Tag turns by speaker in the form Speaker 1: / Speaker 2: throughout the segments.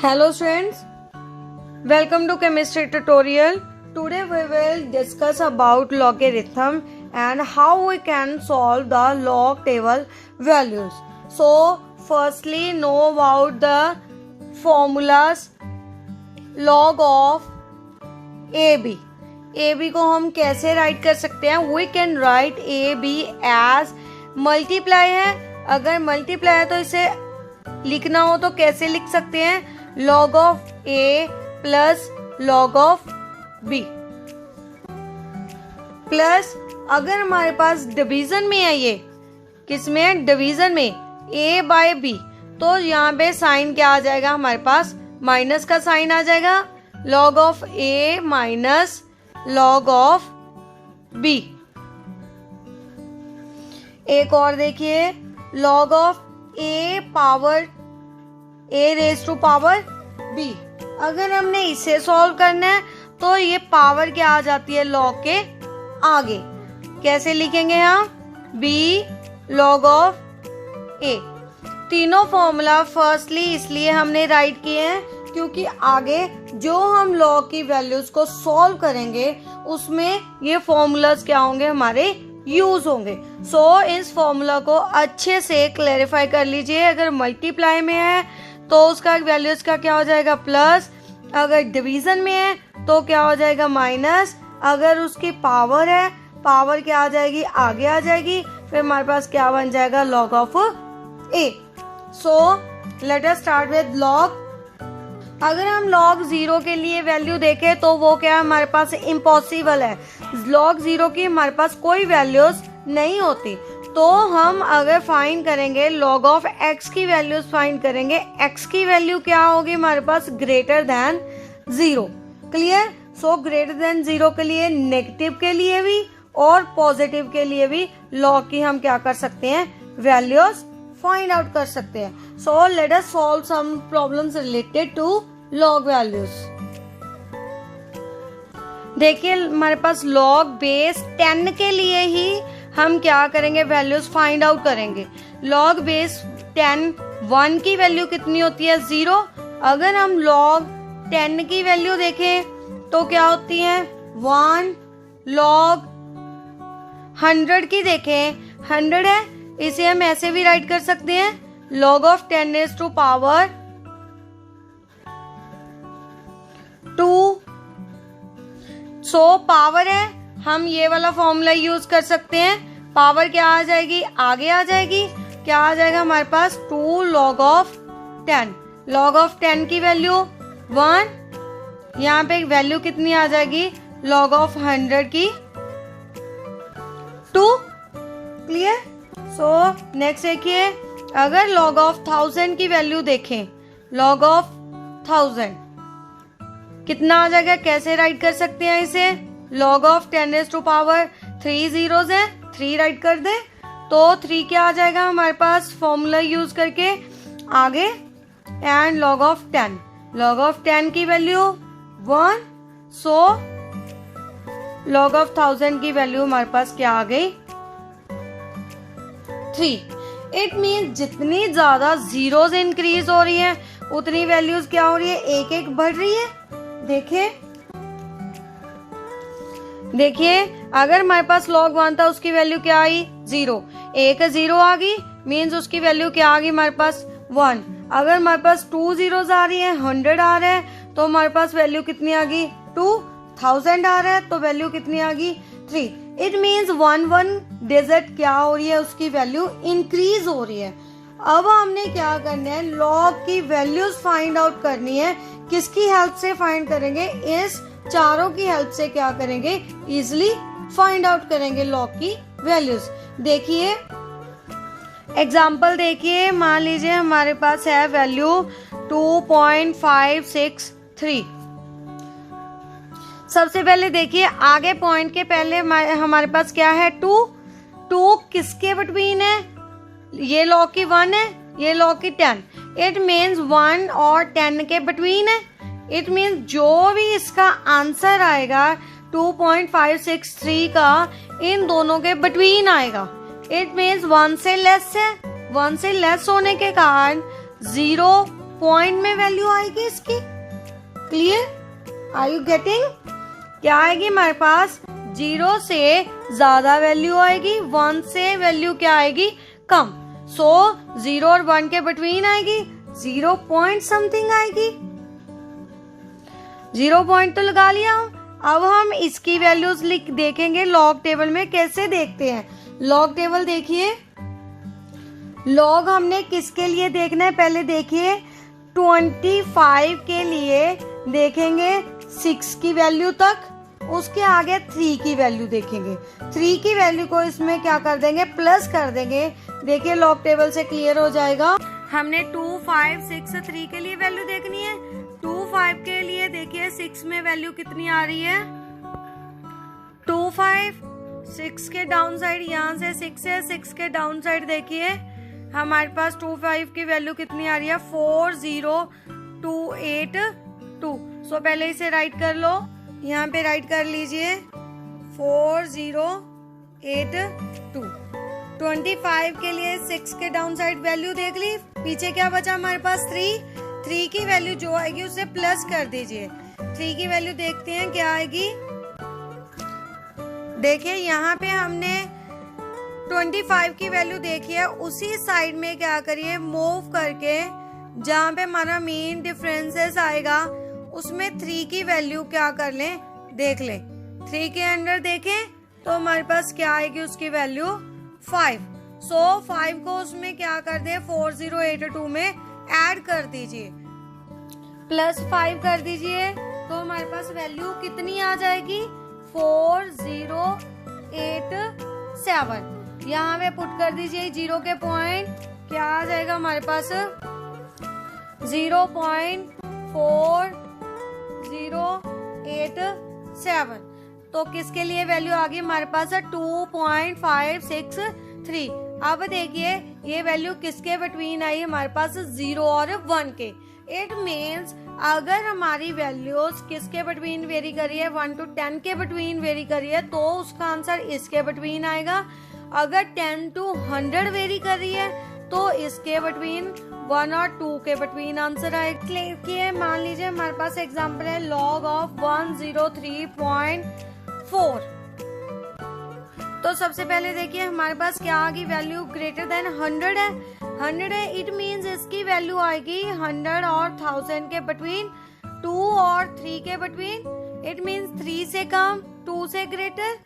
Speaker 1: Hello students, welcome to chemistry tutorial. Today we will discuss about logarithm and how we can solve the log table values. So firstly know about the formulas. Log of AB. AB को हम कैसे right कर सकते हैं? We can write AB as multiply है. अगर multiply है तो इसे लिखना हो तो कैसे लिख सकते हैं? log of A plus log of B plus अगर हमारे पास डिवीजन में है, ये किस में है? डिवीजन में A बाय B, तो यहाँ पे साइन क्या आ जाएगा? हमारे पास माइनस का साइन आ जाएगा. log of A minus log of B. एक और देखिए, log of A power A raise to power B. अगर हमने इसे सॉल्व करना है तो ये पावर क्या आ जाती है log के आगे. कैसे लिखेंगे हम? B log of A. तीनों फॉर्मूला फर्स्टली इसलिए हमने राइट किए हैं क्योंकि आगे जो हम log की वैल्यूज को सॉल्व करेंगे उसमें ये फॉर्मूलाज क्या होंगे? हमारे यूज होंगे. सो इस फॉर्मूला को अच्छे से क्लैरिफाई कर लीजिए. अगर मल्टीप्लाई में है तो उसका वैल्यूज का क्या हो जाएगा? प्लस. अगर डिवीजन में है तो क्या हो जाएगा? माइनस. अगर उसकी पावर है, पावर क्या आ जाएगी? आगे आ जाएगी. फिर हमारे पास क्या बन जाएगा? log of A. So let us start with log. अगर हम log 0 के लिए वैल्यू देखें तो वो क्या है? हमारे पास इम्पॉसिबल है. log 0 की हमारे पास कोई वैल्यूज नहीं होती. तो हम अगर फाइंड करेंगे log ऑफ x की वैल्यूज फाइंड करेंगे, x की वैल्यू क्या होगी हमारे पास? Greater than 0. Clear? So greater than 0 के लिए, नेगेटिव के लिए भी और पॉजिटिव के लिए भी log की हम क्या कर सकते हैं? वैल्यूज फाइंड आउट कर सकते हैं. So let us solve some problems related to log values. देखिए हमारे पास log बेस 10 के लिए ही हम क्या करेंगे? वैल्यूज फाइंड आउट करेंगे. log बेस 10 1 की वैल्यू कितनी होती है? 0. अगर हम log 10 की वैल्यू देखें तो क्या होती है? 1. log 100 की देखें, 100 है, इसे हम ऐसे भी राइट कर सकते हैं log of 10 raise to power 2. So power है, हम ये वाला फॉर्मूला यूज कर सकते हैं. पावर क्या आ जाएगी? आगे आ जाएगी. क्या आ जाएगा हमारे पास? 2 log ऑफ 10. log ऑफ 10 की वैल्यू 1. यहाँ पे वैल्यू कितनी आ जाएगी? log ऑफ 100 की 2. क्लियर? सो नेक्स्ट देखिए, अगर log ऑफ 1000 की वैल्यू देखें, log ऑफ 1000 कितना आ जाएगा? कैसे राइट कर सकते हैं इसे? log of 10 raise to power 3 zeros है, 3 राइट कर दे तो 3 क्या आ जाएगा हमारे पास? फॉर्मूला यूज करके आगे. And log of 10, log of 10 की वैल्यू 1. सो log ऑफ 1000 की वैल्यू हमारे पास क्या आ गई? 3. इट मीन जितनी ज्यादा जीरोस इंक्रीज हो रही है उतनी वैल्यूज क्या हो रही है? एक एक बढ़ रही है. देखिए अगर हमारे पास log 1 था उसकी वैल्यू क्या आई? 0. एक 0 आ गई, मीन्स उसकी वैल्यू क्या आ गई हमारे पास? 1. अगर हमारे पास 2 zeros आ रही है, 100 आ रहा है, तो हमारे पास वैल्यू कितनी आ गई? 2000 आ रहा है तो वैल्यू कितनी आ गई? 3. इट मीन्स 1 डिजिट क्या हो रही है? उसकी वैल्यू इंक्रीज हो रही है. अब हमने क्या करना है? log की वैल्यूज फाइंड आउट करनी है. किसकी हेल्प से फाइंड करेंगे? इस चारों की हेल्प से क्या करेंगे? इजिली फाइंड आउट करेंगे log की वैल्यूज. देखिए एग्जाम्पल देखिए, मान लीजिए हमारे पास है वैल्यू 2.563. सबसे पहले देखिए आगे पॉइंट के पहले हमारे पास क्या है? 2 किसके बिटवीन है? ये log की 1 है, ये log की 10. इट मीन्स 1 और 10 के बिटवीन है. इट मीन्स जो भी इसका आंसर आएगा 2.563 का इन दोनों के बिटवीन आएगा. इट मीन्स 1 से लेस है. 1 से लेस होने के कारण 0 पॉइंट में वैल्यू आएगी इसकी। Clear, are you getting? क्या आएगी हमारे पास? 0 से ज्यादा वैल्यू आएगी, 1 से वैल्यू क्या आएगी? कम। सो 0 और 1 के बिटवीन आएगी, 0 पॉइंट समथिंग आएगी। 0 पॉइंट तो लगा लिया। अब हम इसकी वैल्यूज लिख देखेंगे लॉग टेबल में। कैसे देखते हैं लॉग टेबल? देखिए, लॉग हमने किसके लिए देखना है? पहले देखिए 25 के लिए देखेंगे 6 की वैल्यू तक, उसके आगे 3 की वैल्यू देखेंगे। 3 की वैल्यू को इसमें क्या कर देंगे? प्लस कर देंगे। देखिए लॉग टेबल से क्लियर हो जाएगा। हमने 2, 5, 6, 3 के लिए वैल्यू देखनी है। 2, 5 के लिए देखिए 6 में वैल्यू कितनी आ रही है? 2, 5, 6 के डाउन साइड यहाँ से 6 है, 6 के डाउन साइड देखिए हमारे पास 2, 5 की वैल्यू कितनी आ रही है? 4, 0, 2, 8, 2। सो पहले इसे राइट कर लो, यहाँ पे राइट कर लीजिए 4, 0, 8, 2। 25 के लिए 6 के डाउन साइड वैल्यू देख ली। पीछे क्या बचा हमारे पास? 3 की वैल्यू जो आएगी उसे प्लस कर दीजिए। 3 की वैल्यू देखते हैं क्या आएगी। देखिए यहाँ पे हमने 25 की वैल्यू देखी है, उसी साइड में क्या करिए मूव करके जहाँ पे हमारा मेन डिफरेंसेस आएगा उसमें 3 की वैल्यू क्या कर लें? देख लें। 3 के अंदर देखें तो हमारे पास क्या आएगी? उसकी वैल्यू 5। सो 5 को उसमें क्या कर दे? 4082 में ऐड कर दीजिए, प्लस 5 कर दीजिए, तो हमारे पास वैल्यू कितनी आ जाएगी? 4087। यहाँ पे पुट कर दीजिए 0 के पॉइंट, क्या आ जाएगा हमारे पास? 0.4087। तो किसके लिए वैल्यू आ गई हमारे पास? 2.563। अब देखिए ये वैल्यू किसके बिटवीन आई? हमारे पास 0 और 1 के। इट मीन्स अगर हमारी वैल्यूज किसके बिटवीन वेरी करी है? 1 to 10 के बिटवीन वेरी करी है, तो उसका आंसर इसके बिटवीन आएगा। अगर 10 to 100 वेरी कर रही है तो इसके बिटवीन 1 और 2 के बिटवीन आंसर आएगा। मान लीजिए हमारे पास एग्जांपल है लॉग ऑफ 103.4। तो सबसे पहले देखिए हमारे पास क्या आ गई? वैल्यू ग्रेटर देन 100 है। 100 है, इट मीन्स इसकी वैल्यू आएगी 100 और 1000 के बिटवीन, 2 और 3 के बिटवीन। इट मीन्स 3 से कम, 2 से ग्रेटर।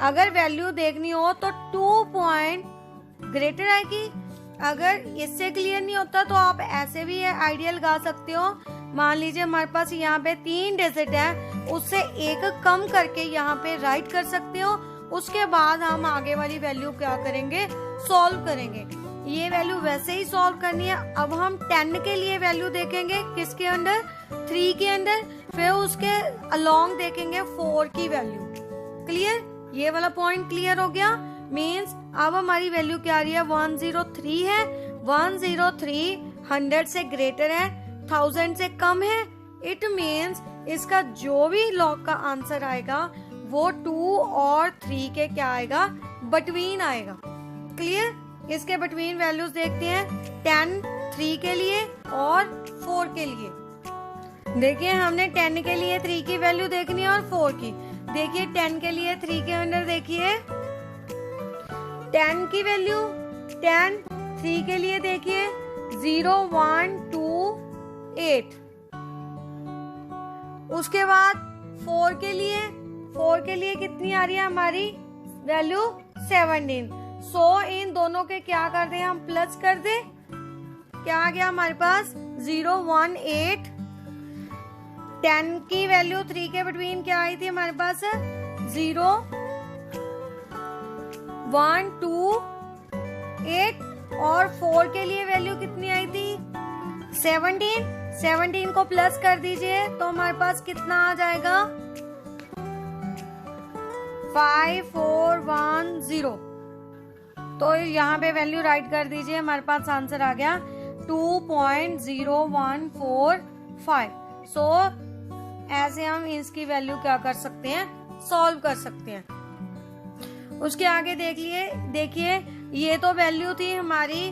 Speaker 1: अगर वैल्यू देखनी हो तो 2 पॉइंट ग्रेटर आएगी। अगर इससे क्लियर नहीं होता तो आप ऐसे भी आइडियल गा सकते हो। मान लीजिए हमारे पास यहाँ पे 3 डिजिट है, उससे एक कम करके यहाँ पे राइट कर सकते हो। उसके बाद हम आगे वाली वैल्यू क्या करेंगे? सॉल्व करेंगे। ये वैल्यू वैसे ही सॉल्व करनी है। अब हम 10 के लिए वैल्यू देखेंगे किसके अंदर? 3 के अंदर। फिर उसके अलोंग देखेंगे 4 की वैल्यू। क्लियर? ये वाला पॉइंट क्लियर हो गया। मीन्स अब हमारी वैल्यू क्या आ रही है? 103 है। 103 100 से ग्रेटर है, 1000 से कम है। इट मीन्स इसका जो भी लॉग का आंसर आएगा वो 2 और 3 के क्या आएगा? बिटवीन आएगा। क्लियर? इसके बिटवीन वैल्यूज देखते हैं 10 3 के लिए और 4 के लिए। देखिए हमने 10 के लिए 3 की वैल्यू देखनी है और 4 की। देखिए 10 के लिए 3 के अंदर देखिए 10 की वैल्यू, 10 3 के लिए देखिए 0128। उसके बाद 4 के लिए कितनी आ रही है हमारी वैल्यू? 17। सो इन दोनों के क्या कर दे? हम प्लस कर दे। क्या आ गया हमारे पास? 018। 10 की वैल्यू 3 के बिटवीन क्या आई थी हमारे पास? 0128। और 4 के लिए वैल्यू कितनी आई थी? 17। 17 को प्लस कर दीजिए तो हमारे पास कितना आ जाएगा? 5410। तो यहाँ पे वैल्यू राइट कर दीजिए, हमारे पास आंसर आ गया 2.0145। सो ऐसे हम इसकी वैल्यू क्या कर सकते हैं? सॉल्व कर सकते हैं। उसके आगे देखिए ये तो वैल्यू थी हमारी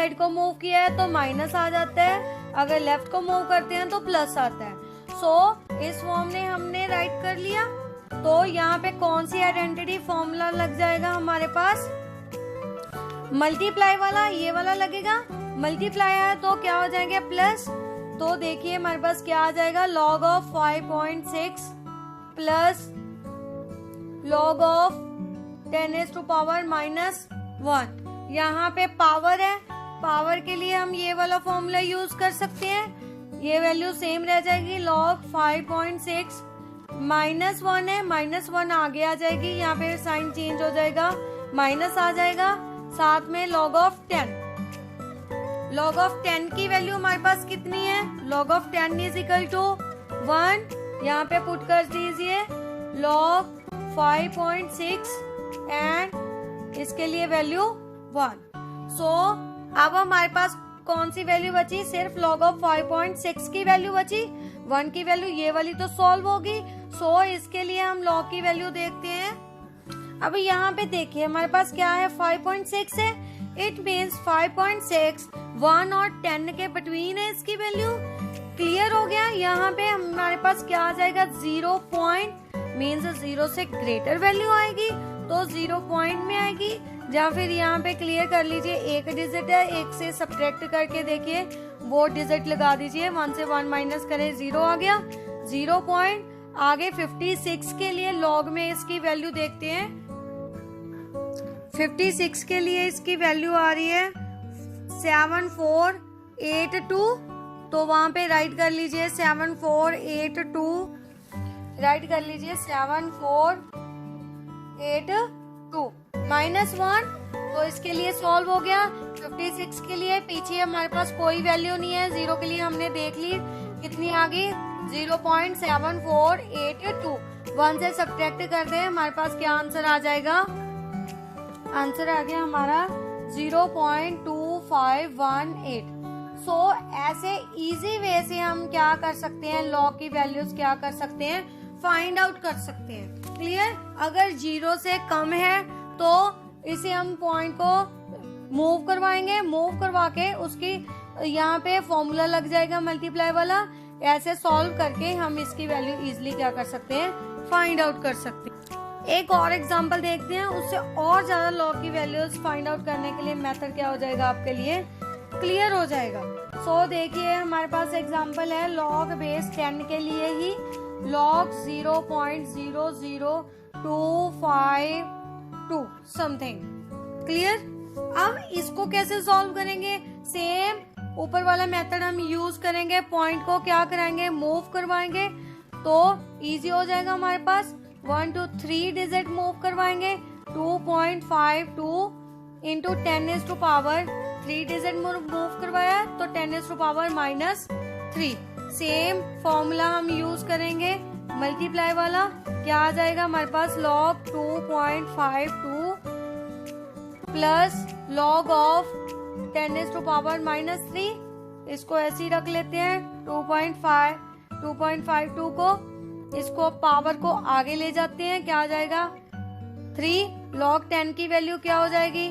Speaker 1: साइड को मूव किया है तो माइनस आ जाता है, अगर लेफ्ट को मूव करते हैं तो प्लस आता है। सो इस फॉर्म ने हमने राइट कर लिया। तो यहाँ पे कौन सी आइडेंटिटी फॉर्मूला लग जाएगा हमारे पास? मल्टीप्लाई वाला, ये वाला लगेगा। मल्टीप्लाई है तो क्या हो जाएंगे? प्लस। तो देखिए हमारे पास क्या आ जाएगा? log of 5.6 plus log of 10⁻⁻1। यहाँ पे पावर है, पावर के लिए हम ये वाला फॉर्मूला यूज कर सकते हैं। ये वैल्यू सेम रह जाएगी, log 5.6 -1 है, -1 आगे आ जाएगी, यहाँ पे साइन चेंज हो जाएगा, माइनस आ जाएगा, साथ में log ऑफ 10। log ऑफ 10 की वैल्यू हमारे पास कितनी है? log of 10 is equal to 1, यहाँ पे पुट कर दीजिए log 5.6 एंड इसके लिए वैल्यू 1। सो अब हमारे पास कौन सी वैल्यू बची? सिर्फ log ऑफ 5.6 की वैल्यू बची। 1 की वैल्यू ये वाली तो सॉल्व होगी। सो इसके लिए हम log की वैल्यू देखते हैं। अब यहाँ पे देखिए हमारे पास क्या है? 5.6 है। इट मीन्स 5.6 1 और 10 के बिटवीन है इसकी वैल्यू। क्लियर हो गया? यहाँ पे हमारे पास क्या आ जाएगा? 0 पॉइंट मीन्स 0 से ग्रेटर वैल्यू आएगी तो 0 पॉइंट में आएगी। या फिर यहाँ पे क्लियर कर लीजिए, एक डिजिट है, एक से सब्ट्रैक्ट करके देखिए वो डिजिट लगा दीजिए, 1 से 1 माइनस करें 0 आ गया, 0 पॉइंट। आगे 56 के लिए लॉग में इसकी वैल्यू देखते हैं। 56 के लिए इसकी वैल्यू आ रही है 7482। तो वहां पे राइट कर लीजिए 7482, राइट कर लीजिए 7482 -1। तो इसके लिए सॉल्व हो गया। 56 के लिए पीछे हमारे पास कोई वैल्यू नहीं है, 0 के लिए हमने देख ली, कितनी आ गई? 0.7482। 1 से सब्ट्रैक्ट कर दें, हमारे पास क्या आंसर आ जाएगा? आंसर आ गया हमारा 0.2518। सो ऐसे इजी वे से हम क्या कर सकते हैं? लॉग की वैल्यूज क्या कर सकते हैं? फाइंड आउट कर सकते हैं। क्लियर? अगर 0 से कम है तो इसे हम पॉइंट को मूव करवाएंगे, मूव करवा के उसकी यहाँ पे फॉर्मूला लग जाएगा मल्टीप्लाई वाला। ऐसे सॉल्व करके हम इसकी वैल्यू इजिली क्या कर सकते हैं? फाइंड आउट कर सकते हैं। एक और एग्जांपल देखते हैं, उससे और ज्यादा लॉग की वैल्यूज फाइंड आउट करने के लिए मेथड क्या हो जाएगा आपके लिए? क्लियर हो जाएगा। सो देखिए हमारे पास एग्जांपल है log बेस 10 के लिए ही, log 0.00252 समथिंग। क्लियर? अब इसको कैसे सॉल्व करेंगे? सेम ऊपर वाला मेथड हम यूज करेंगे, पॉइंट को क्या कराएंगे? मूव करवाएंगे तो इजी हो जाएगा हमारे पास। 1 to 3 डिजिट मूव करवाएंगे, 2.52 इंटू 10⁻³ डिजिट मूव करवाया तो 10⁻⁻3। सेम फॉर्मूला हम यूज करेंगे मल्टीप्लाई वाला। क्या आ जाएगा हमारे पास? log 2.52 plus log of 10⁻⁻3। इसको ऐसे ही रख लेते हैं, 2.52 को, इसको पावर को आगे ले जाते हैं, क्या आ जाएगा? 3 log 10 की वैल्यू क्या हो जाएगी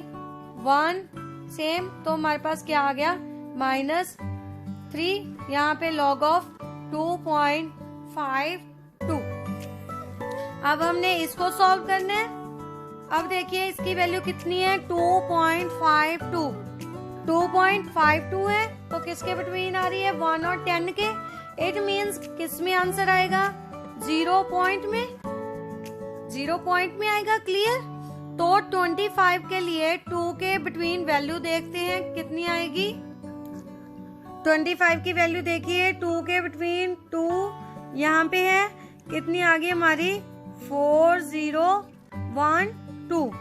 Speaker 1: 1 सेम, तो हमारे पास क्या आ गया -3। यहाँ पे log ऑफ 2.52। अब हमने इसको सॉल्व करना है। अब देखिए इसकी वैल्यू कितनी है 2.52। 2.52 है तो किसके बिटवीन आ रही है 1 और 10 के। इट मीन्स किस में आंसर आएगा 0 पॉइंट में, 0 पॉइंट में आएगा। क्लियर। तो 25 के लिए 2 के बिटवीन वैल्यू देखते हैं कितनी आएगी। 25 की वैल्यू देखिए 2 के बिटवीन 2 यहाँ पे है कितनी आ गई हमारी 4012।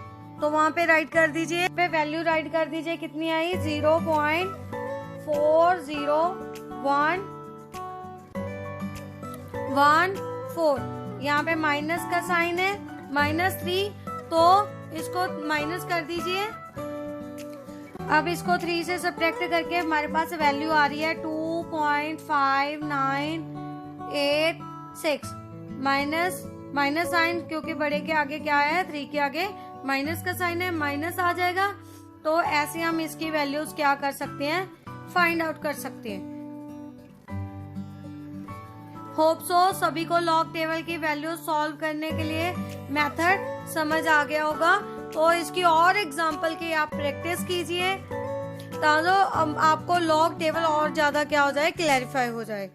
Speaker 1: तो वहां पे राइट कर दीजिए, पे वैल्यू राइट कर दीजिए कितनी आई 0.40114। यहाँ पे माइनस का साइन है -3, तो इसको माइनस कर दीजिए। अब इसको 3 से सब्ट्रैक्ट करके हमारे पास वैल्यू आ रही है 2.5986। माइनस साइन क्योंकि बड़े के आगे क्या है 3 के आगे माइनस का साइन है, माइनस आ जाएगा। तो ऐसे हम इसकी वैल्यूज क्या कर सकते हैं फाइंड आउट कर सकते हैं। होप सो सभी को लॉग टेबल की वैल्यू सॉल्व करने के लिए मेथड समझ आ गया होगा। तो इसकी और एग्जांपल की आप प्रैक्टिस कीजिए ताकि आपको लॉग टेबल और ज्यादा क्या हो जाए क्लैरिफाई हो जाए।